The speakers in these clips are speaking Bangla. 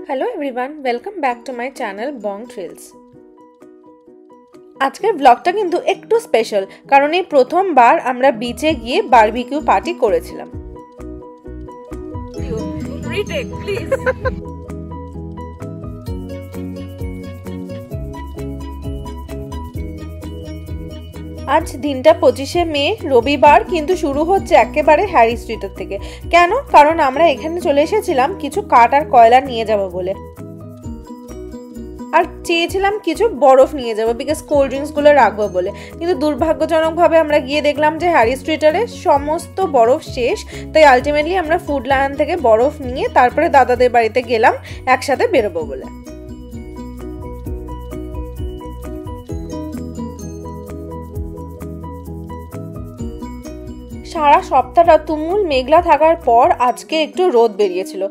Hello everyone, welcome back to my channel Bong Trails. আজকের ব্লগটা কিন্তু একটু স্পেশাল কারণ এই প্রথমবার আমরা বিচে গিয়ে বারবিকিউ পার্টি করেছিলাম। আজ দিনটা 25শে মে, রবিবার, কিন্তু শুরু হচ্ছে একেবারে হ্যারি স্ট্রিটের থেকে। কেন? কারণ আমরা এখানে চলে এসেছিলাম কিছু কাঠ আর কয়লা নিয়ে যাব বলে, আর চেয়েছিলাম কিছু বরফ নিয়ে যাবো বিকজ কোল্ড ড্রিঙ্কসগুলো রাখবো বলে। কিন্তু দুর্ভাগ্যজনকভাবে আমরা গিয়ে দেখলাম যে হ্যারি স্ট্রিটারে সমস্ত বরফ শেষ। তাই আলটিমেটলি আমরা ফুড লায়ন থেকে বরফ নিয়ে তারপরে দাদাদের বাড়িতে গেলাম একসাথে বেরোবো বলে। সারা সপ্তাহটা তুমুল মেঘলা থাকার পর আজকে একটু রোদ বেরিয়েছিল।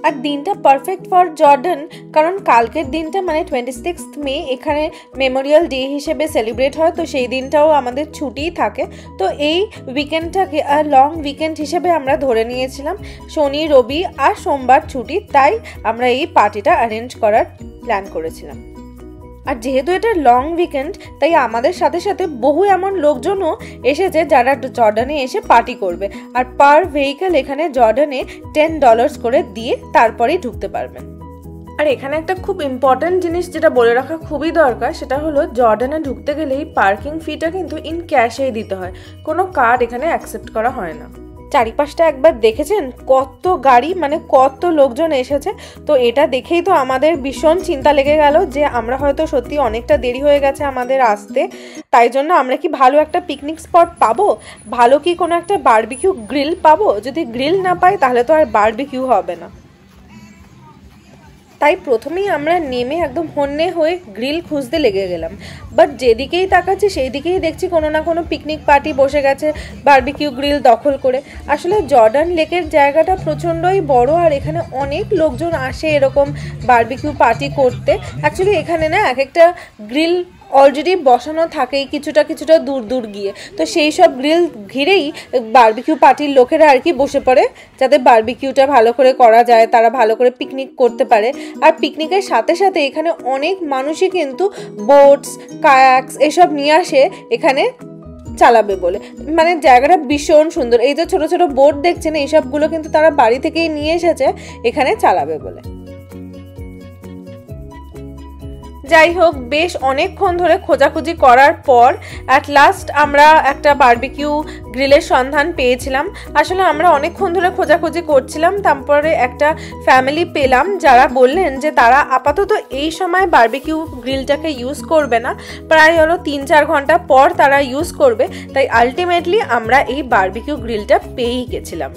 আর দিনটা পারফেক্ট ফর জর্ডান, কারণ কালকের দিনটা মানে 26 মে এখানে মেমোরিয়াল ডে হিসেবে সেলিব্রেট হয়, তো সেই দিনটাও আমাদের ছুটিই থাকে। তো এই উইকেন্ডটাকে লং উইকেন্ড হিসেবে আমরা ধরে নিয়েছিলাম, শনি, রবি আর সোমবার ছুটি, তাই আমরা এই পার্টিটা অ্যারেঞ্জ করার প্ল্যান করেছিলাম। আর যেহেতু এটা লং উইকেন্ড তাই আমাদের সাথে সাথে বহু এমন লোকজনও এসেছে যারা জর্ডানে এসে পার্টি করবে। আর পার ভেহিকেল এখানে জর্ডানে $10 করে দিয়ে তারপরেই ঢুকতে পারবেন। আর এখানে একটা খুব ইম্পর্ট্যান্ট জিনিস যেটা বলে রাখা খুবই দরকার, সেটা হলো জর্ডানে ঢুকতে গেলে এই পার্কিং ফিটা কিন্তু ইন ক্যাশেই দিতে হয়, কোনো কার্ড এখানে অ্যাকসেপ্ট করা হয় না। চারিপাশটা একবার দেখেছেন কত গাড়ি, মানে কত লোকজন এসেছে। তো এটা দেখেই তো আমাদের ভীষণ চিন্তা লেগে গেল যে আমরা হয়তো সত্যি অনেকটা দেরি হয়ে গেছে আমাদের আসতে, তাই জন্য আমরা কি ভালো একটা পিকনিক স্পট পাবো, ভালো কি কোনো একটা বারবিকিউ গ্রিল পাবো? যদি গ্রিল না পাই তাহলে তো আর বারবিকিউ হবে না। তাই প্রথমেই আমরা নেমে একদম হন্যে হয়ে গ্রিল খুঁজতে লেগে গেলাম। বাট যেদিকেই তাকাচ্ছি সেই দিকেই দেখছি কোনো না কোনো পিকনিক পার্টি বসে গেছে বারবিকিউ গ্রিল দখল করে। আসলে জর্ডান লেকের জায়গাটা প্রচণ্ডই বড় আর এখানে অনেক লোকজন আসে এরকম বারবিকিউ পার্টি করতে। অ্যাকচুয়ালি এখানে না এক একটা গ্রিল অলরেডি বসানো থাকেই কিছুটা দূর দূর গিয়ে, তো সেই সব গ্রিল ঘিরেই বারবিকিউ পার্টির লোকেরা আর কি বসে পড়ে, যাতে বারবিকিউটা ভালো করে করা যায়, তারা ভালো করে পিকনিক করতে পারে। আর পিকনিকের সাথে সাথে এখানে অনেক মানুষই কিন্তু বোটস, কায়াকস এসব নিয়ে আসে এখানে চালাবে বলে। মানে জায়গাটা ভীষণ সুন্দর। এই যে ছোট ছোট বোট দেখছেন এইসবগুলো কিন্তু তারা বাড়ি থেকেই নিয়ে এসেছে এখানে চালাবে বলে। যাই হোক, বেশ অনেকক্ষণ ধরে খোঁজাখুঁজি করার পর অ্যাট লাস্ট আমরা একটা বারবিকিউ গ্রিলের সন্ধান পেয়েছিলাম। আসলে আমরা অনেকক্ষণ ধরে খোঁজাখুঁজি করছিলাম, তারপরে একটা ফ্যামিলি পেলাম যারা বললেন যে তারা আপাতত এই সময় বারবিকিউ গ্রিলটাকে ইউজ করবে না, প্রায় হলো 3-4 ঘন্টা পর তারা ইউজ করবে। তাই আলটিমেটলি আমরা এই বারবিকিউ গ্রিলটা পেয়েই গেছিলাম।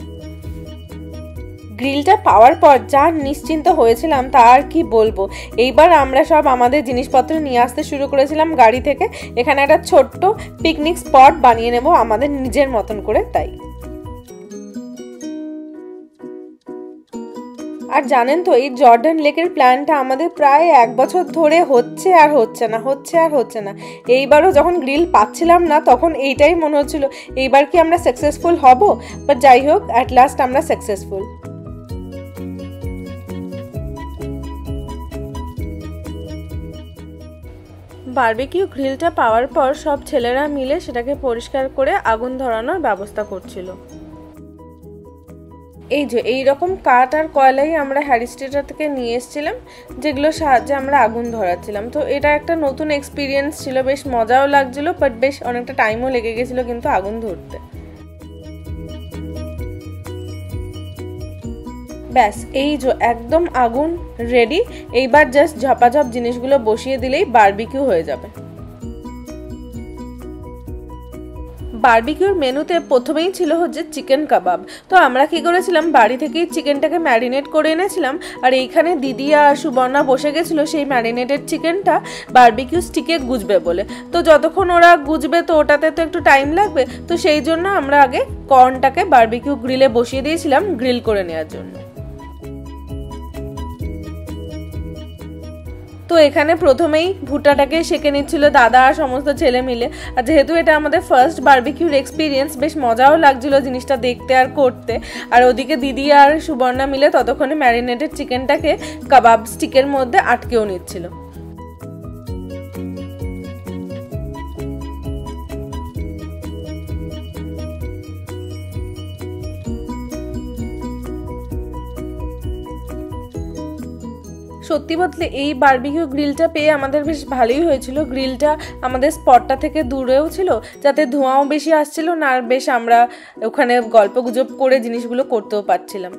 গ্রিলটা পাওয়ার পর যা নিশ্চিন্ত হয়েছিলাম তা আর কি বলবো। এইবার আমরা সব আমাদের জিনিসপত্র নিয়ে আসতে শুরু করেছিলাম গাড়ি থেকে। এখানে একটা ছোট্ট পিকনিক স্পট বানিয়ে নেব আমাদের নিজের মতন করে। তাই আর জানেন তো এই জর্ডান লেকের প্ল্যানটা আমাদের প্রায় 1 বছর ধরে হচ্ছে আর হচ্ছে না। এইবারও যখন গ্রিল পাচ্ছিলাম না তখন এইটাই মনে হচ্ছিল এইবার কি আমরা সাকসেসফুল হব। বাট যাই হোক, অ্যাট লাস্ট আমরা সাকসেসফুল। বারবিকিউ গ্রিলটা পাওয়ার পর সব ছেলেরা মিলে সেটাকে পরিষ্কার করে আগুন ধরানোর ব্যবস্থা করছিল। এই যে এইরকম কাঠ আর কয়লাই আমরা হ্যারি স্ট্রিটার থেকে নিয়ে এসেছিলাম, যেগুলোর সাহায্যে আমরা আগুন ধরাচ্ছিলাম। তো এটা একটা নতুন এক্সপিরিয়েন্স ছিল, বেশ মজাও লাগছিল, বাট বেশ অনেকটা টাইমও লেগে গেছিলো কিন্তু আগুন ধরতে। ব্যাস এই যে একদম আগুন রেডি। এইবার জাস্ট ঝপাঝপ জিনিসগুলো বসিয়ে দিলেই বারবিকিউ হয়ে যাবে। বারবিকিউর মেনুতে প্রথমেই ছিল হচ্ছে চিকেন কাবাব। তো আমরা কি করেছিলাম, বাড়ি থেকেই চিকেনটাকে ম্যারিনেট করে এনেছিলাম, আর এইখানে দিদি আর সুবর্ণা বসে গেছিলো সেই ম্যারিনেটেড চিকেনটা বারবিকিউ স্টিকে গুজবে বলে। তো যতক্ষণ ওরা গুজবে তো ওটাতে তো একটু টাইম লাগবে, তো সেই জন্য আমরা আগে কর্নটাকে বারবিকিউ গ্রিলে বসিয়ে দিয়েছিলাম গ্রিল করে নেওয়ার জন্য। তো এখানে প্রথমেই ভুট্টাটাকে সেঁকে নিচ্ছিল দাদা আর সমস্ত ছেলে মিলে। আর যেহেতু এটা আমাদের ফার্স্ট বারবিকিউর এক্সপিরিয়েন্স, বেশ মজাও লাগছিল জিনিসটা দেখতে আর করতে। আর ওদিকে দিদি আর সুবর্ণা মিলে ততক্ষণে ম্যারিনেটেড চিকেনটাকে কাবাব স্টিকের মধ্যে আটকেও নিচ্ছিল। সত্যি বলতে এই বারবিকিউ গ্রিলটা পেয়ে আমাদের বেশ ভালোই হয়েছিল। গ্রিলটা আমাদের স্পটটা থেকে দূরেও ছিল, যাতে ধোঁয়াও বেশি আসছিল না, আর বেশ আমরা ওখানে গল্পগুজব করে জিনিসগুলো করতেও পারছিলাম।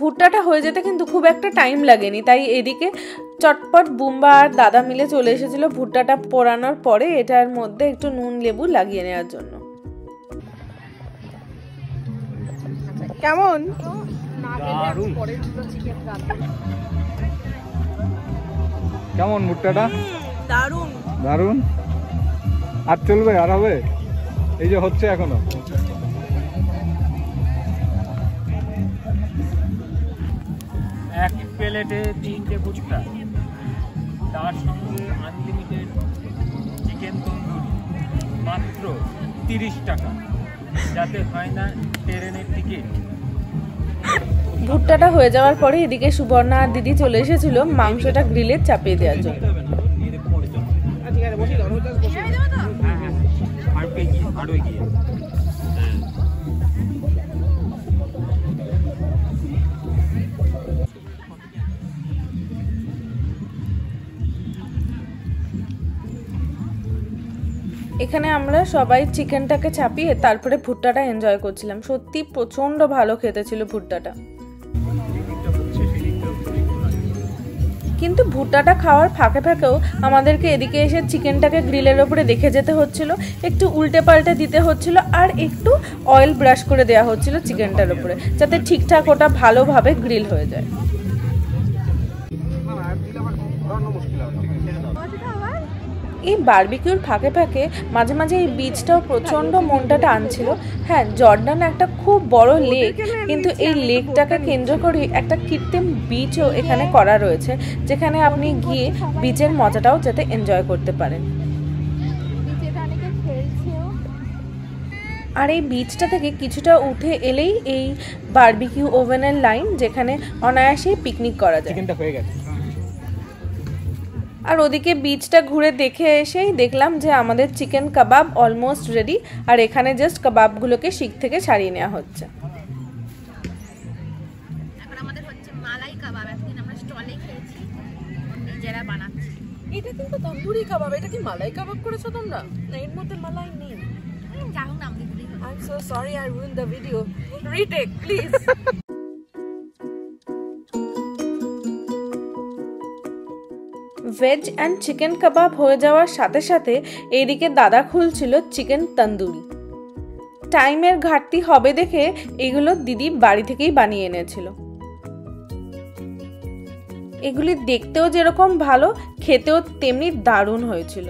ভুট্টাটা হয়ে যেতে কিন্তু খুব একটা টাইম লাগেনি, তাই এদিকে চটপট বুম্বা আর দাদা মিলে চলে এসেছিল ভুট্টাটা পোড়ানোর পরে এটার মধ্যে একটু নুন লেবু লাগিয়ে নেওয়ার জন্য। কেমন কেমন ভুট্টাটা? দারুন দারুন। আর চলবে? আর হবে? এই যে হচ্ছে এখনো। এক প্লেটে 3টে ভুট্টা, তার সঙ্গে আনলিমিটেড চিকেন তন্দুরি, মাত্র 30 টাকা, যাতে হয় না ট্রেনের টিকিট। ভুট্টাটা হয়ে যাওয়ার পরে এদিকে সুবর্ণা আর দিদি চলে এসেছিল মাংসটা গ্রিলে চাপিয়ে দেওয়ার জন্য। আরো এগিয়ে এখানে আমরা সবাই চিকেনটাকে চাপিয়ে তারপরে ভুট্টাটা এনজয় করছিলাম। সত্যি প্রচন্ড ভালো খেতে ছিল ভুট্টাটা। কিন্তু ভুট্টাটা খাওয়ার ফাঁকে ফাঁকেও আমাদেরকে এদিকে এসে চিকেনটাকে গ্রিলের ওপরে রেখে যেতে হচ্ছিল, একটু উল্টে পাল্টে দিতে হচ্ছিল, আর একটু অয়েল ব্রাশ করে দেওয়া হচ্ছিল চিকেনটার ওপরে, যাতে ঠিকঠাক ওটা ভালোভাবে গ্রিল হয়ে যায়। এই বারবিকিউর ফাঁকে ফাঁকে মাঝে মাঝে এই বিচটাও প্রচণ্ড মনটা টানছিল। হ্যাঁ, জর্ডান একটা খুব বড় লেক, কিন্তু এই লেকটাকে কেন্দ্র করে একটা কৃত্রিম বিচও এখানে করা রয়েছে, যেখানে আপনি গিয়ে বিচের মজাটাও যাতে এনজয় করতে পারেন। আর এই বিচটা থেকে কিছুটা উঠে এলেই এই বারবিকিউ ওভেনের লাইন, যেখানে অনায়াসেই পিকনিক করা যায়। চিকেনটা হয়ে গেছে। আর ওদিকে বিচটা ঘুরে দেখে এসেই দেখলাম যে আমাদের চিকেন কাবাব অলমোস্ট রেডি, আর এখানে জাস্ট কাবাবগুলোকে শিক থেকে ছাড়িয়ে নেওয়া হচ্ছে। এখন আমাদের হচ্ছে মালাই কাবাব, একদিন আমরা স্টলে খেয়েছি, নিজেরা বানাচ্ছি। এটা কিন্তু তন্দুরি কাবাব। এটা কি মালাই কাবাব করেছো তোমরা? না, এর মধ্যে মালাই নেই। যাও না আমাদের। I'm so sorry I ruined the video. Retake, please. Veg and chicken কাবাব হয়ে যাওয়ার সাথে সাথে এইদিকে দাদা খুলছিল চিকেন তন্দুরি। টাইমের ঘাটতি হবে দেখে এগুলো দিদি বাড়ি থেকেই বানিয়ে এনেছিল। এগুলি দেখতেও যেরকম ভালো, খেতেও তেমনি দারুণ হয়েছিল।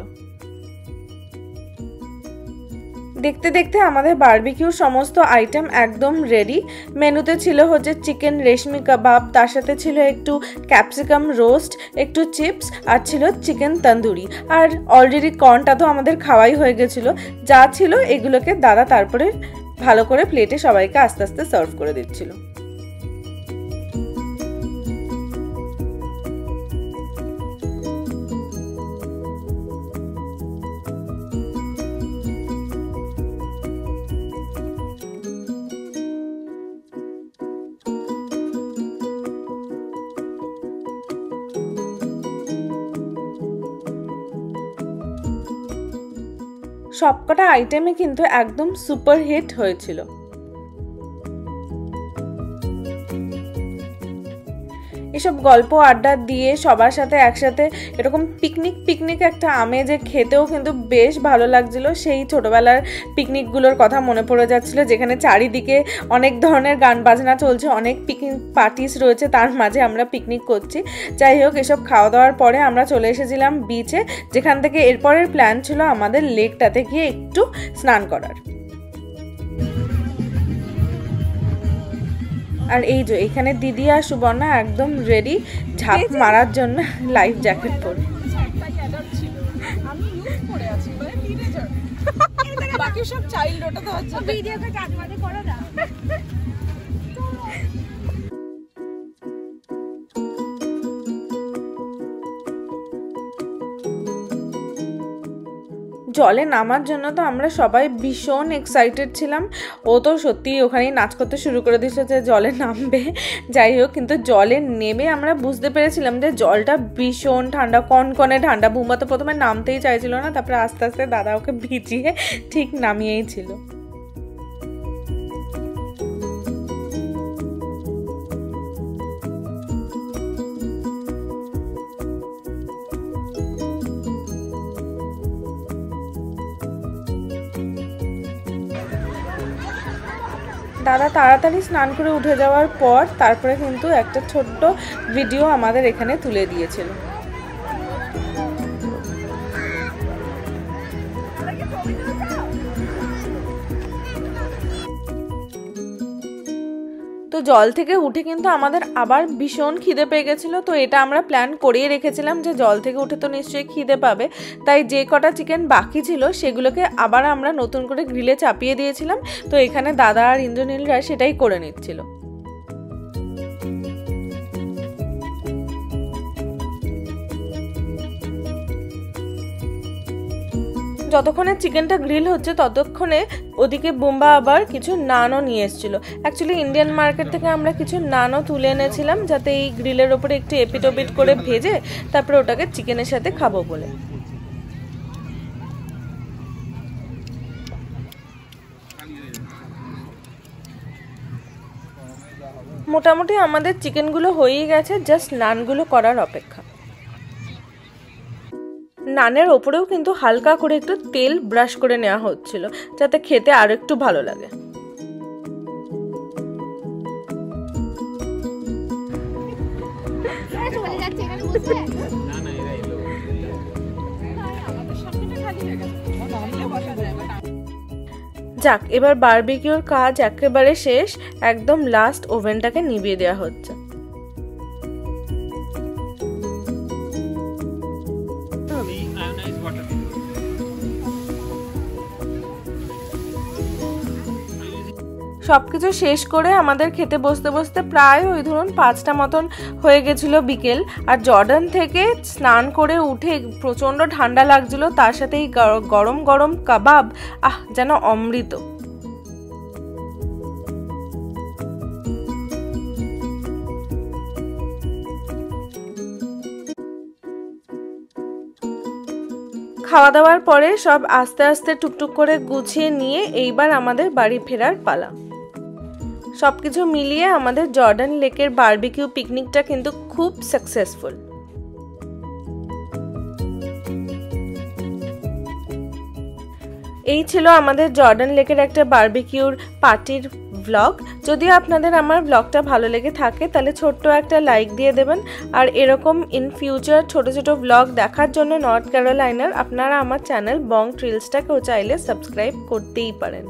দেখতে দেখতে আমাদের বারবিকিউর সমস্ত আইটেম একদম রেডি। মেনুতে ছিল হচ্ছে চিকেন রেশমি কাবাব, তার সাথে ছিল একটু ক্যাপসিকাম রোস্ট, একটু চিপস, আর ছিল চিকেন তন্দুরি। আর অলরেডি কর্নটা তো আমাদের খাওয়াই হয়ে গেছিলো। যা ছিল এগুলোকে দাদা তারপরে ভালো করে প্লেটে সবাইকে আস্তে আস্তে সার্ভ করে দিচ্ছিল। সবকটা আইটেমে কিন্তু একদম সুপার হিট হয়েছিল। এসব গল্প আড্ডা দিয়ে সবার সাথে একসাথে এরকম পিকনিক একটা আমেজে খেতেও কিন্তু বেশ ভালো লাগছিল। সেই ছোটবেলার পিকনিকগুলোর কথা মনে পড়ে যাচ্ছিল, যেখানে চারিদিকে অনেক ধরনের গান বাজনা চলছে, অনেক পিকনিক পার্টিস রয়েছে, তার মাঝে আমরা পিকনিক করছি। যাই হোক, এসব খাওয়া দাওয়ার পরে আমরা চলে এসেছিলাম বিচে, যেখান থেকে এরপরের প্ল্যান ছিল আমাদের লেকটাতে গিয়ে একটু স্নান করার। আর এই যে এখানে দিদি আর সুবর্ণা একদম রেডি ঝাঁপ মারার জন্য লাইফ জ্যাকেট পরে। বাকি সব চাইল্ড, ওটা তো হচ্ছে ভিডিওকে চাকমাতে করো না। জলে নামার জন্য তো আমরা সবাই ভীষণ এক্সাইটেড ছিলাম। ও তো সত্যিই ওখানেই নাচ করতে শুরু করে দিয়েছে যে জলে নামবে। যাই হোক, কিন্তু জলে নেমে আমরা বুঝতে পেরেছিলাম যে জলটা ভীষণ ঠান্ডা, কনকনে ঠান্ডা। বুম্বা তো প্রথমে নামতেই চাইছিল না, তারপরে আস্তে আস্তে দাদা ওকে ভিজিয়ে ঠিক নামিয়েই ছিল। দাদা তাড়াতাড়ি স্নান করে উঠে যাওয়ার পর তারপরে কিন্তু একটা ছোট্ট ভিডিও আমাদের এখানে তুলে দিয়েছিল। তো জল থেকে উঠে কিন্তু আমাদের আবার ভীষণ খিদে পেয়ে গেছিলো। তো এটা আমরা প্ল্যান করেই রেখেছিলাম যে জল থেকে উঠে তো নিশ্চয়ই খিদে পাবে, তাই যে কটা চিকেন বাকি ছিল সেগুলোকে আবার আমরা নতুন করে গ্রিলে চাপিয়ে দিয়েছিলাম। তো এখানে দাদা আর ইন্দ্রনীলরা সেটাই করে নিচ্ছিল। যতক্ষণে চিকেনটা গ্রিল হচ্ছে ততক্ষণে ওদিকে বুম্বা আবার কিছু নানও নিয়ে এসেছিল। অ্যাকচুয়ালি ইন্ডিয়ান মার্কেট থেকে আমরা কিছু নানও তুলে এনেছিলাম, যাতে এই গ্রিলের ওপরে একটু এপিট ওপিট করে ভেজে তারপরে ওটাকে চিকেনের সাথে খাবো বলে। মোটামুটি আমাদের চিকেনগুলো হয়েই গেছে, জাস্ট নানগুলো করার অপেক্ষা। নানের ওপরেও কিন্তু হালকা করে একটু তেল ব্রাশ করে নেওয়া হচ্ছিল, যাতে খেতে আরো একটু ভালো লাগে। যাক, এবার বারবিকিউর কাজ একেবারে শেষ, একদম লাস্ট ওভেনটাকে নিভিয়ে দেওয়া হচ্ছে। সবকিছু শেষ করে আমাদের খেতে বসতে বসতে প্রায় ওই ধরুন 5টা মতন হয়ে গেছিল বিকেল। আর জর্ডান থেকে স্নান করে উঠে প্রচণ্ড ঠান্ডা লাগছিল, তার সাথে এই গরম গরম কাবাব, যেন অমৃত। খাওয়া দাওয়ার পরে সব আস্তে আস্তে টুকটুক করে গুছিয়ে নিয়ে এইবার আমাদের বাড়ি ফেরার পালা। সবকিছু মিলিয়ে আমাদের জর্ডান লেকের বারবিকিউ পিকনিকটা কিন্তু খুব সাকসেসফুল। এই ছিল আমাদের জর্ডান লেকের একটা বারবিকিউর পার্টির ব্লগ। যদি আপনাদের আমার ব্লগটা ভালো লেগে থাকে তাহলে ছোট্ট একটা লাইক দিয়ে দেবেন। আর এরকম ইন ফিউচার ছোট ছোট ব্লগ দেখার জন্য নর্থ ক্যারোলাইনার আপনারা আমার চ্যানেল বং ট্রিলসটাকেও চাইলে সাবস্ক্রাইব করতেই পারেন।